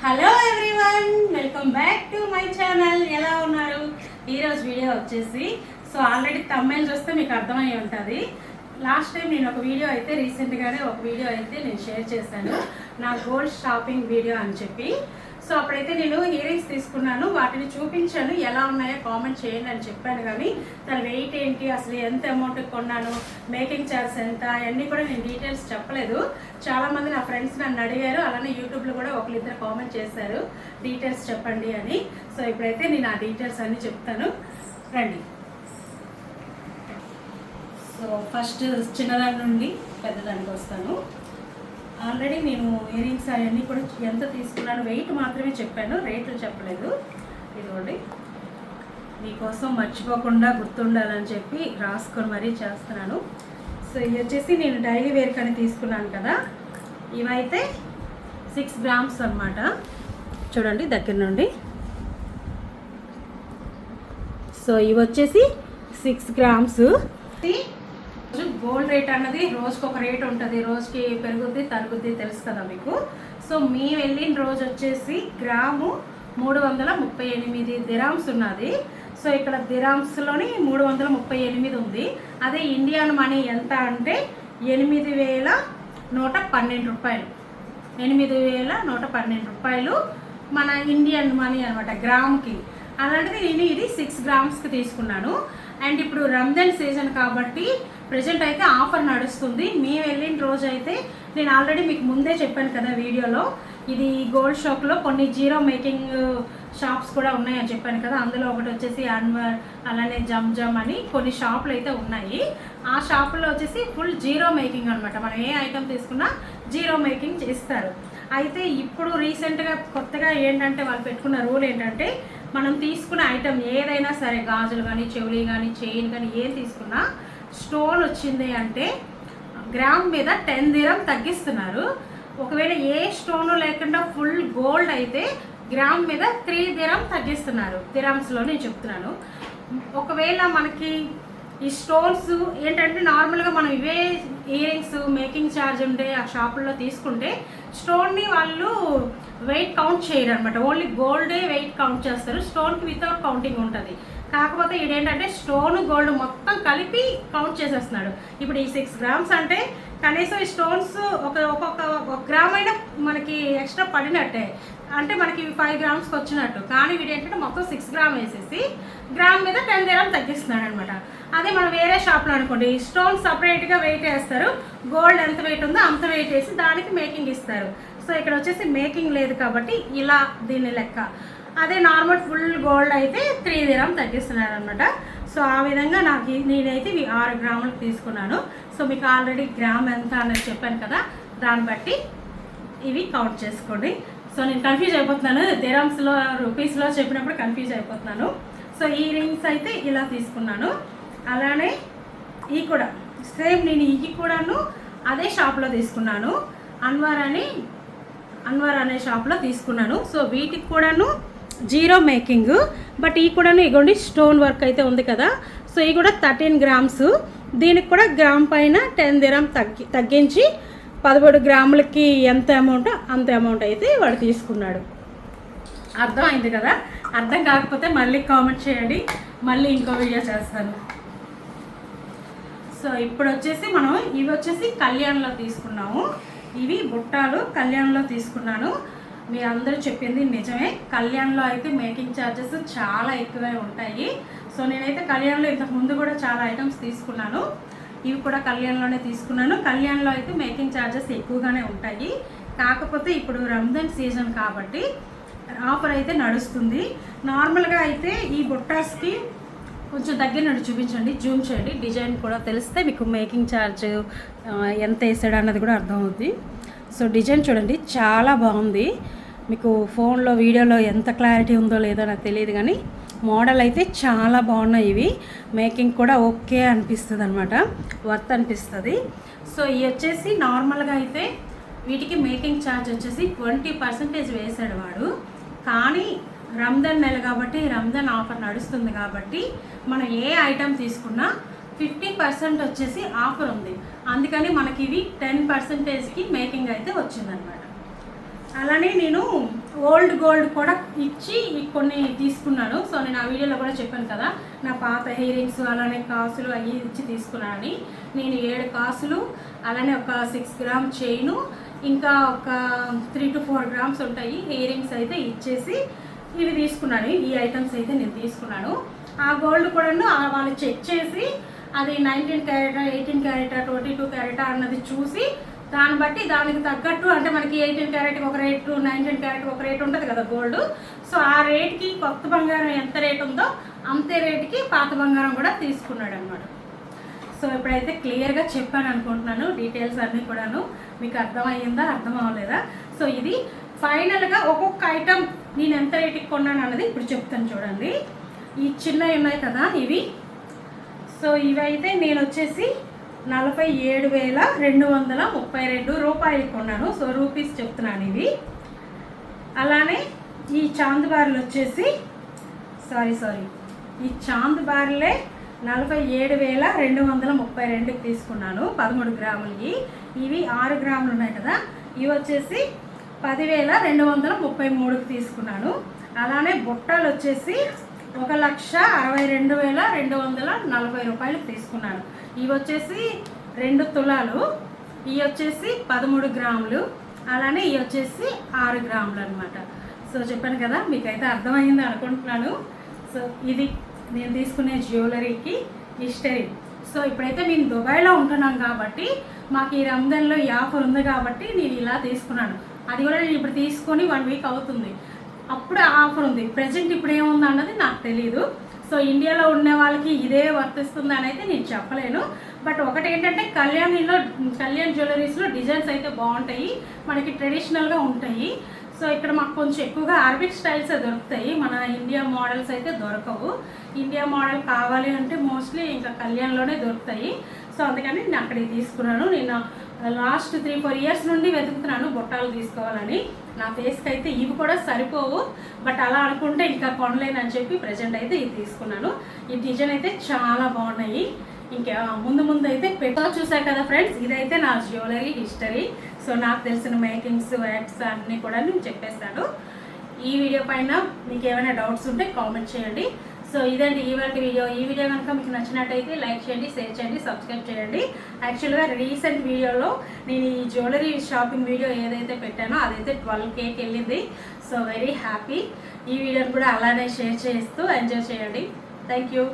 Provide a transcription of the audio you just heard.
Hello everyone, welcome back to my channel. ఎలా ఉన్నారు? ఈరోజు వీడియో వచ్చేసి ఆల్రెడీ థంబ్నెయిల్ చూస్తే మీకు అర్థమయ్యి ఉంటుంది. లాస్ట్ టైం నేను ఒక వీడియో అయితే రీసెంట్గానే ఒక వీడియో అయితే నేను షేర్ చేశాను, నా గోల్డ్ షాపింగ్ వీడియో అని చెప్పి. అప్పుడైతే నేను ఇయర్ రింగ్స్ తీసుకున్నాను, వాటిని చూపించాను, ఎలా ఉన్నాయో కామెంట్ చేయండి అని చెప్పాను. కానీ దాని వెయిట్ ఏంటి, అసలు ఎంత అమౌంట్ కొన్నాను, మేకింగ్ ఛార్జ్ ఎంత, అవన్నీ కూడా నేను డీటెయిల్స్ చెప్పలేదు. చాలామంది నా ఫ్రెండ్స్ నన్ను అడిగారు, అలానే యూట్యూబ్లో కూడా ఒకరిద్దరు కామెంట్ చేశారు డీటెయిల్స్ చెప్పండి అని. ఇప్పుడైతే నేను ఆ డీటెయిల్స్ అన్నీ చెప్తాను, రండి. ఫస్ట్ చిన్నదాని నుండి పెద్దదానికి వస్తాను. ఆల్రెడీ నేను ఇయర్ రింగ్స్ అవన్నీ కూడా ఎంత తీసుకున్నాను, వెయిట్ మాత్రమే చెప్పాను, రేట్లు చెప్పలేదు. ఇదిగోండి, మీకోసం మర్చిపోకుండా గుర్తుండాలని చెప్పి రాసుకొని మరీ చేస్తున్నాను. ఇవి వచ్చేసి నేను డైలీ వేర్ కానీ తీసుకున్నాను కదా, ఇవైతే 6 గ్రామ్స్ అన్నమాట. చూడండి దగ్గర నుండి. ఇవి వచ్చేసి 6 గ్రామ్స్. గోల్డ్ రేట్ అన్నది రోజుకి ఒక రేట్ ఉంటుంది, రోజుకి పెరుగుద్ది తరుగుద్ది, తెలుసు కదా మీకు. మేము వెళ్ళిన రోజు వచ్చేసి గ్రాము 338 దిరామ్స్ ఉన్నది. ఇక్కడ దిరామ్స్లోని 338 ఉంది. అదే ఇండియన్ మనీ ఎంత అంటే 8,112 రూపాయలు. 8,112 రూపాయలు మన ఇండియన్ మనీ అనమాట గ్రామ్కి. అలాంటిది నేను ఇది 6 గ్రామ్స్కి తీసుకున్నాను. అండ్ ఇప్పుడు రంజాన్ సీజన్ కాబట్టి ప్రజెంట్ అయితే ఆఫర్ నడుస్తుంది. మేము వెళ్ళిన రోజు అయితే నేను ఆల్రెడీ మీకు ముందే చెప్పాను కదా వీడియోలో, ఇది గోల్డ్ షాప్లో కొన్ని జీరో మేకింగ్ షాప్స్ కూడా ఉన్నాయని చెప్పాను కదా. అందులో ఒకటి వచ్చేసి అన్వర్, అలానే జమ్ అని కొన్ని షాపులు అయితే ఉన్నాయి. ఆ షాపులో వచ్చేసి ఫుల్ జీరో మేకింగ్ అనమాట. మనం ఏ ఐటమ్ తీసుకున్నా జీరో మేకింగ్ చేస్తారు. అయితే ఇప్పుడు రీసెంట్గా కొత్తగా ఏంటంటే వాళ్ళు పెట్టుకున్న రూల్ ఏంటంటే, మనం తీసుకున్న ఐటమ్ ఏదైనా సరే, గాజులు కానీ, చెవులు కానీ, చైన్ కానీ, ఏం తీసుకున్నా స్టోన్ వచ్చింది అంటే గ్రామ్ మీద 10 దిరం తగ్గిస్తున్నారు. ఒకవేళ ఏ స్టోను లేకుండా ఫుల్ గోల్డ్ అయితే గ్రామ్ మీద 3 దిరం తగ్గిస్తున్నారు. దిరామ్స్లో నేను చెప్తున్నాను. ఒకవేళ మనకి ఈ స్టోన్స్ ఏంటంటే నార్మల్గా మనం ఇవే ఇయర్ రింగ్స్ మేకింగ్ ఛార్జ్ ఉంటే ఆ షాపుల్లో తీసుకుంటే స్టోన్ని వాళ్ళు వెయిట్ కౌంట్ చేయరు అనమాట. ఓన్లీ గోల్డే వెయిట్ కౌంట్ చేస్తారు, స్టోన్కి వితౌట్ కౌంటింగ్ ఉంటుంది. కాకపోతే ఇదేంటంటే స్టోన్ గోల్డ్ మొత్తం కలిపి కౌంట్ చేసేస్తున్నాడు. ఇప్పుడు ఈ 6 గ్రామ్స్ అంటే కనీసం ఈ స్టోన్స్ ఒక్కొక్క గ్రామ్ అయినా మనకి ఎక్స్ట్రా పడినట్టే, అంటే మనకి 5 గ్రామ్స్కి వచ్చినట్టు. కానీ వీడు ఏంటంటే మొత్తం 6 గ్రామ్ వేసేసి గ్రామ్ మీద 10 దిరం తగ్గిస్తున్నాడు అనమాట. అదే మనం వేరే షాప్లో అనుకోండి, స్టోన్ సపరేట్గా వెయిట్ వేస్తారు, గోల్డ్ ఎంత వెయిట్ ఉందో అంత వెయిట్ వేసి దానికి మేకింగ్ ఇస్తారు. ఇక్కడ వచ్చేసి మేకింగ్ లేదు కాబట్టి ఇలా దీని లెక్క. అదే నార్మల్ ఫుల్ గోల్డ్ అయితే 3 దిరం తగ్గిస్తున్నారు అనమాట. ఆ విధంగా నేనైతే ఇవి 6 గ్రాములకు తీసుకున్నాను. మీకు ఆల్రెడీ గ్రామ్ ఎంత అనేది చెప్పాను కదా, దాన్ని బట్టి ఇవి కౌంట్ చేసుకోండి. నేను కన్ఫ్యూజ్ అయిపోతున్నాను, దిరామ్స్లో రూపీస్లో చెప్పినప్పుడు కన్ఫ్యూజ్ అయిపోతున్నాను. ఈ రింగ్స్ అయితే ఇలా తీసుకున్నాను. అలానే ఇవి కూడా సేమ్, నేను ఇవి కూడాను అదే షాప్లో తీసుకున్నాను, అన్వర్ అనే షాప్లో తీసుకున్నాను. వీటికి కూడాను జీరో మేకింగ్, బట్ ఈ కూడాను ఇగోండి స్టోన్ వర్క్ అయితే ఉంది కదా. ఇవి కూడా 13 గ్రామ్స్. దీనికి కూడా గ్రామ్ పైన 10 దిరం తగ్గించి 17 గ్రాములకి ఎంత అమౌంట్ అంత అమౌంట్ అయితే వాడు తీసుకున్నాడు. అర్థమైంది కదా? అర్థం కాకపోతే మళ్ళీ కామెంట్ చేయండి, మళ్ళీ ఇంకో వీడియో చేస్తాను. ఇప్పుడు వచ్చేసి మనం ఇవి వచ్చేసి కళ్యాణ్లో తీసుకున్నాము. ఇవి బుట్టాలు కళ్యాణ్లో తీసుకున్నాను. మీరు అందరూ చెప్పింది నిజమే, కళ్యాణ్లో అయితే మేకింగ్ ఛార్జెస్ చాలా ఎక్కువే ఉంటాయి. నేనైతే కళ్యాణ్లో ఇంతకు ముందు కూడా చాలా ఐటమ్స్ తీసుకున్నాను, ఇవి కూడా కళ్యాణ్లోనే తీసుకున్నాను. కళ్యాణ్లో అయితే మేకింగ్ ఛార్జెస్ ఎక్కువగానే ఉంటాయి. కాకపోతే ఇప్పుడు రంజాన్ సీజన్ కాబట్టి ఆఫర్ అయితే నడుస్తుంది. నార్మల్గా అయితే ఈ బుట్టాస్కి కొంచెం దగ్గర నుండి చూపించండి, జూమ్ చేయండి, డిజైన్ కూడా తెలిస్తే మీకు మేకింగ్ ఛార్జ్ ఎంత వేసాడు అన్నది కూడా అర్థమవుతుంది. డిజైన్ చూడండి, చాలా బాగుంది. మీకు ఫోన్లో వీడియోలో ఎంత క్లారిటీ ఉందో లేదో నాకు తెలియదు, కానీ మోడల్ అయితే చాలా బాగున్నాయి. ఇవి మేకింగ్ కూడా ఓకే అనిపిస్తుంది అనమాట, వర్త్ అనిపిస్తుంది. ఇవి వచ్చేసి నార్మల్గా అయితే వీటికి మేకింగ్ ఛార్జ్ వచ్చేసి 20% వేసాడు వాడు. కానీ రంజాన్ నెల కాబట్టి, రంజాన్ ఆఫర్ నడుస్తుంది కాబట్టి మనం ఏ ఐటెం తీసుకున్నా 50% వచ్చేసి ఆఫర్ ఉంది. అందుకని మనకి ఇవి 10%కి మేకింగ్ అయితే వచ్చిందనమాట. అలానే నేను ఓల్డ్ గోల్డ్ కూడా ఇచ్చి కొన్ని తీసుకున్నాను. సో నేను ఆ వీడియోలో కూడా చెప్పాను కదా, నా పాత ఇయర్ రింగ్స్ అలానే కాసులు అవి ఇచ్చి తీసుకున్నానని. నేను 7 కాసులు అలానే ఒక 6 గ్రామ్ చైను ఇంకా ఒక 3 to 4 గ్రామ్స్ ఉంటాయి ఇయర్ రింగ్స్ అయితే ఇచ్చేసి ఇవి తీసుకున్నాను. ఈ ఐటమ్స్ అయితే నేను తీసుకున్నాను. ఆ గోల్డ్ కూడా వాళ్ళు చెక్ చేసి అది 19 క్యారెటా 18 క్యారెటా 22 క్యారెటా అన్నది చూసి దాన్ని బట్టి దానికి తగ్గట్టు, అంటే మనకి 18 క్యారెట్కి ఒక రేటు 19 క్యారెట్కి ఒక రేటు ఉంటుంది కదా గోల్డ్. సో ఆ రేట్కి కొత్త బంగారం ఎంత రేట్ ఉందో అంతే రేటుకి పాత బంగారం కూడా తీసుకున్నాడు అనమాట. సో ఇప్పుడైతే క్లియర్గా చెప్పాను అనుకుంటున్నాను, డీటెయిల్స్ అన్నీ కూడాను మీకు అర్థమయ్యిందా అర్థం అవ్వలేదా. సో ఇది ఫైనల్గా ఒక్కొక్క ఐటమ్ నేను ఎంత రేటుకి కొన్నాను అన్నది ఇప్పుడు చెప్తాను చూడండి. ఈ చిన్నవి ఉన్నాయి కదా ఇవి, సో ఇవైతే నేను వచ్చేసి 47,232 రూపాయలు కొన్నాను. సో రూపీస్ చెప్తున్నాను ఇవి. అలానే ఈ చాంద్ బార్లు వచ్చేసి ఈ చాంద్ బార్లే 47,232 తీసుకున్నాను 13 గ్రాములకి. ఇవి 6 గ్రాములు ఉన్నాయి కదా, ఇవి వచ్చేసి 10,233కి తీసుకున్నాను. అలానే బుట్టలు వచ్చేసి 1,62,240 రూపాయలకు తీసుకున్నాను. ఇవి వచ్చేసి 2 తులాలు, ఇవి వచ్చేసి 13 గ్రాములు, అలానే ఇవి వచ్చేసి 6 గ్రాములు అనమాట. సో చెప్పాను కదా, మీకైతే అర్థమైంది అనుకుంటున్నాను. సో ఇది నేను తీసుకునే జ్యువెలరీకి హిస్టరీ. సో ఇప్పుడైతే మేము దుబాయ్లో ఉంటున్నాం కాబట్టి మాకు ఈ రంజాన్లో ఈ ఆఫర్ ఉంది కాబట్టి నేను ఇలా తీసుకున్నాను. అది కూడా నేను ఇప్పుడు తీసుకొని 1 వీక్ అవుతుంది. అప్పుడు ఆఫర్ ఉంది. ప్రజెంట్ ఇప్పుడు ఏముంది అన్నది నాకు తెలియదు. సో ఇండియాలో ఉన్న వాళ్ళకి ఇదే వర్తిస్తుంది అని అయితే నేను చెప్పలేను. బట్ ఒకటి ఏంటంటే కళ్యాణ్ జ్యువెలరీస్లో డిజైన్స్ అయితే బాగుంటాయి, మనకి ట్రెడిషనల్గా ఉంటాయి. సో ఇక్కడ మాకు కొంచెం ఎక్కువగా అరబిక్ స్టైల్స్ దొరుకుతాయి, మన ఇండియా మోడల్స్ అయితే దొరకవు. ఇండియా మోడల్ కావాలి అంటే మోస్ట్లీ ఇంకా కళ్యాణ్లోనే దొరుకుతాయి. సో అందుకని నేను అక్కడికి తీసుకున్నాను. నేను లాస్ట్ 3-4 ఇయర్స్ నుండి వెతుకుతున్నాను బుట్టాలు తీసుకోవాలని. నా ఫేస్కి అయితే ఇవి కూడా సరిపోవు, బట్ అలా అనుకుంటే ఇంకా కొనలేనని చెప్పి ప్రజెంట్ అయితే ఇది తీసుకున్నాను. ఈ డిజైన్ అయితే చాలా బాగున్నాయి. ఇంకా ముందు అయితే చూసారు కదా ఫ్రెండ్స్, ఇదైతే నా జ్యువెలరీ హిస్టరీ. సో నాకు తెలిసిన మేకింగ్స్ యాక్ట్స్ అన్నీ కూడా నేను చెప్పేస్తాను. ఈ వీడియో పైన మీకు ఏమైనా డౌట్స్ ఉంటే కామెంట్ చేయండి. సో ఇదండి ఇవాళ వీడియో. ఈ వీడియో కనుక మీకు నచ్చినట్టయితే లైక్ చేయండి, షేర్ చేయండి, సబ్స్క్రైబ్ చేయండి. యాక్చువల్గా రీసెంట్ వీడియోలో నేను ఈ జ్యువెలరీ షాపింగ్ వీడియో ఏదైతే పెట్టానో అదైతే 12Kకి వెళ్ళింది. So very happy. ఈ వీడియోని కూడా అలానే షేర్ చేస్తూ ఎంజాయ్ చేయండి. Thank you.